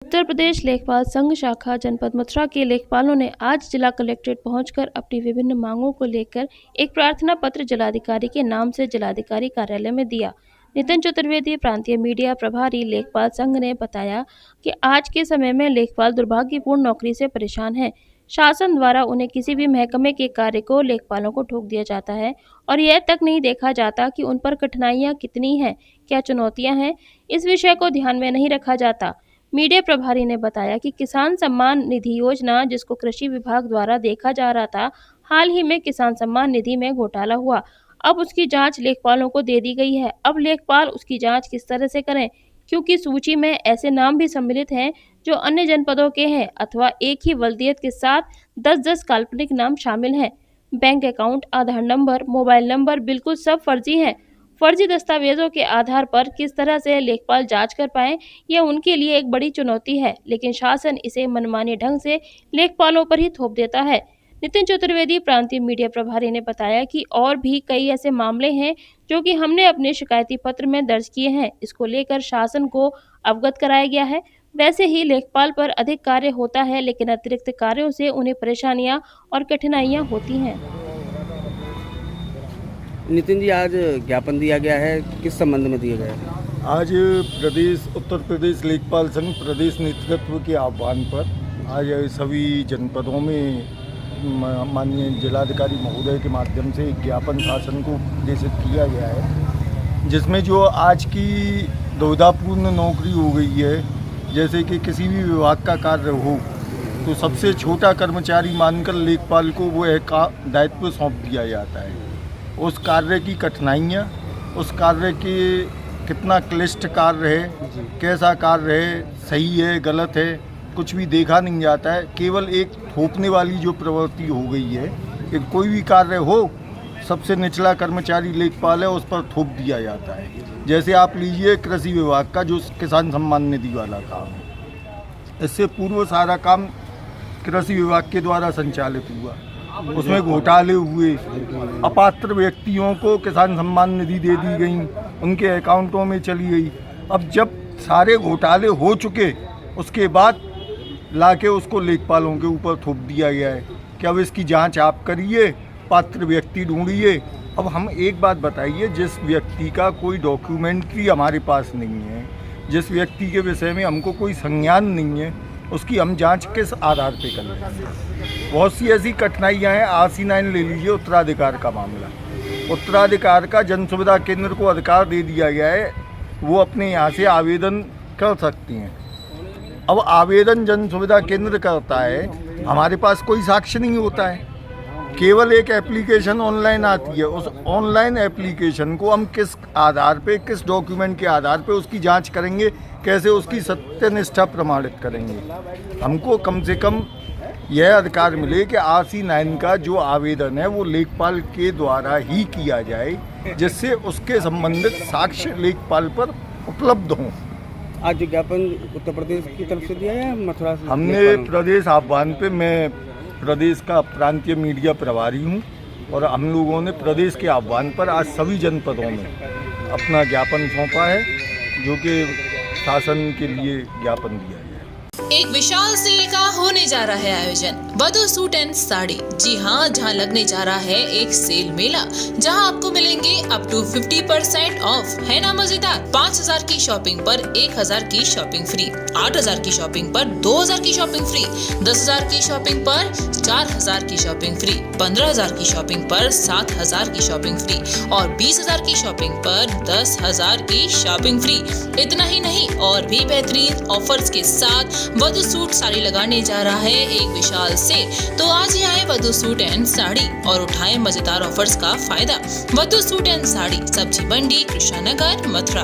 उत्तर प्रदेश लेखपाल संघ शाखा जनपद मथुरा के लेखपालों ने आज जिला कलेक्ट्रेट पहुंचकर अपनी विभिन्न मांगों को लेकर एक प्रार्थना पत्र जिलाधिकारी के नाम से जिलाधिकारी कार्यालय में दिया। नितिन चतुर्वेदी, प्रांतीय मीडिया प्रभारी लेखपाल संघ ने बताया कि आज के समय में लेखपाल दुर्भाग्यपूर्ण नौकरी से परेशान हैं। शासन द्वारा उन्हें किसी भी महकमे के कार्य को लेखपालों को ठोक दिया जाता है और यह तक नहीं देखा जाता कि उन पर कठिनाइयां कितनी हैं, क्या चुनौतियां हैं। इस विषय को ध्यान में नहीं रखा जाता। मीडिया प्रभारी ने बताया कि किसान सम्मान निधि योजना, जिसको कृषि विभाग द्वारा देखा जा रहा था, हाल ही में किसान सम्मान निधि में घोटाला हुआ। अब उसकी जांच लेखपालों को दे दी गई है। अब लेखपाल उसकी जांच किस तरह से करें, क्योंकि सूची में ऐसे नाम भी सम्मिलित हैं जो अन्य जनपदों के हैं अथवा एक ही वल्दियत के साथ 10-10 काल्पनिक नाम शामिल हैं। बैंक अकाउंट, आधार नंबर, मोबाइल नंबर बिल्कुल सब फर्जी हैं। फर्जी दस्तावेजों के आधार पर किस तरह से लेखपाल जांच कर पाएं, यह उनके लिए एक बड़ी चुनौती है, लेकिन शासन इसे मनमाने ढंग से लेखपालों पर ही थोप देता है। नितिन चतुर्वेदी, प्रांतीय मीडिया प्रभारी ने बताया कि और भी कई ऐसे मामले हैं जो कि हमने अपने शिकायती पत्र में दर्ज किए हैं। इसको लेकर शासन को अवगत कराया गया है। वैसे ही लेखपाल पर अधिक कार्य होता है, लेकिन अतिरिक्त कार्यों से उन्हें परेशानियां और कठिनाइयां होती हैं। नितिन जी, आज ज्ञापन दिया गया है, किस संबंध में दिया गया है? आज उत्तर प्रदेश लेखपाल संघ प्रदेश नेतृत्व के आह्वान पर आज सभी जनपदों में माननीय जिलाधिकारी महोदय के माध्यम से एक ज्ञापन शासन को प्रेषित किया गया है, जिसमें जो आज की दुविधापूर्ण नौकरी हो गई है, जैसे कि किसी भी विभाग का कार्य हो तो सबसे छोटा कर्मचारी मानकर लेखपाल को वो एक दायित्व सौंप दिया जाता है। उस कार्य की कठिनाइयाँ, उस कार्य के कितना क्लिष्ट कार्य है, कैसा कार्य है, सही है, गलत है, कुछ भी देखा नहीं जाता है। केवल एक थोपने वाली जो प्रवृत्ति हो गई है कि कोई भी कार्य हो, सबसे निचला कर्मचारी लेखपाल है, उस पर थोप दिया जाता है। जैसे आप लीजिए कृषि विभाग का जो किसान सम्मान निधि वाला काम है, इससे पूर्व सारा काम कृषि विभाग के द्वारा संचालित हुआ, उसमें घोटाले हुए, अपात्र व्यक्तियों को किसान सम्मान निधि दे दी गई, उनके अकाउंटों में चली गई। अब जब सारे घोटाले हो चुके, उसके बाद लाके उसको लेखपालों के ऊपर थोप दिया गया है कि अब इसकी जांच आप करिए, पात्र व्यक्ति ढूंढिए। अब हम एक बात बताइए, जिस व्यक्ति का कोई डॉक्यूमेंट्री हमारे पास नहीं है, जिस व्यक्ति के विषय में हमको कोई संज्ञान नहीं है, उसकी हम जांच किस आधार पे कर रहे हैं? बहुत सी ऐसी कठिनाइयाँ हैं। RC9 ले लीजिए, उत्तराधिकार का मामला। उत्तराधिकार का जन सुविधा केंद्र को अधिकार दे दिया गया है, वो अपने यहाँ से आवेदन कर सकती हैं। अब आवेदन जन सुविधा केंद्र करता है, हमारे पास कोई साक्ष्य नहीं होता है, केवल एक एप्लीकेशन ऑनलाइन आती है। उस ऑनलाइन एप्लीकेशन को हम किस आधार पे, किस डॉक्यूमेंट के आधार पे उसकी जांच करेंगे, कैसे उसकी सत्यनिष्ठा प्रमाणित करेंगे? हमको कम से कम यह अधिकार मिले कि RC9 का जो आवेदन है वो लेखपाल के द्वारा ही किया जाए, जिससे उसके संबंधित साक्ष्य लेखपाल पर उपलब्ध हों। आज जो ज्ञापन उत्तर प्रदेश की तरफ से दिया है मथुरा से? हमने प्रदेश आह्वान पे, मैं प्रदेश का प्रांतीय मीडिया प्रभारी हूँ और हम लोगों ने प्रदेश के आह्वान पर आज सभी जनपदों में अपना ज्ञापन सौंपा है, जो कि शासन के लिए ज्ञापन दिया है। एक विशाल सेल का होने जा रहा है आयोजन, वधू सूट एंड साड़ी। जी हाँ, जहाँ लगने जा रहा है एक सेल मेला, जहाँ आपको मिलेंगे अप टू 50% ऑफ। है ना मजेदार? 5,000 की शॉपिंग पर 1,000 की शॉपिंग फ्री, 8,000 की शॉपिंग पर 2,000 की शॉपिंग फ्री, 10,000 की शॉपिंग पर 4,000 की शॉपिंग फ्री, 15,000 की शॉपिंग पर 7,000 की शॉपिंग फ्री और 20,000 की शॉपिंग पर 10,000 की शॉपिंग फ्री। इतना ही नहीं, और भी बेहतरीन ऑफर्स के साथ वधू सूट साड़ी लगाने जा रहा है एक विशाल सेल। तो आज ही आए वधू सूट एंड साड़ी और उठाएं मजेदार ऑफर्स का फायदा। वधू सूट एंड साड़ी, सब्जी मंडी, कृष्णा नगर, मथुरा।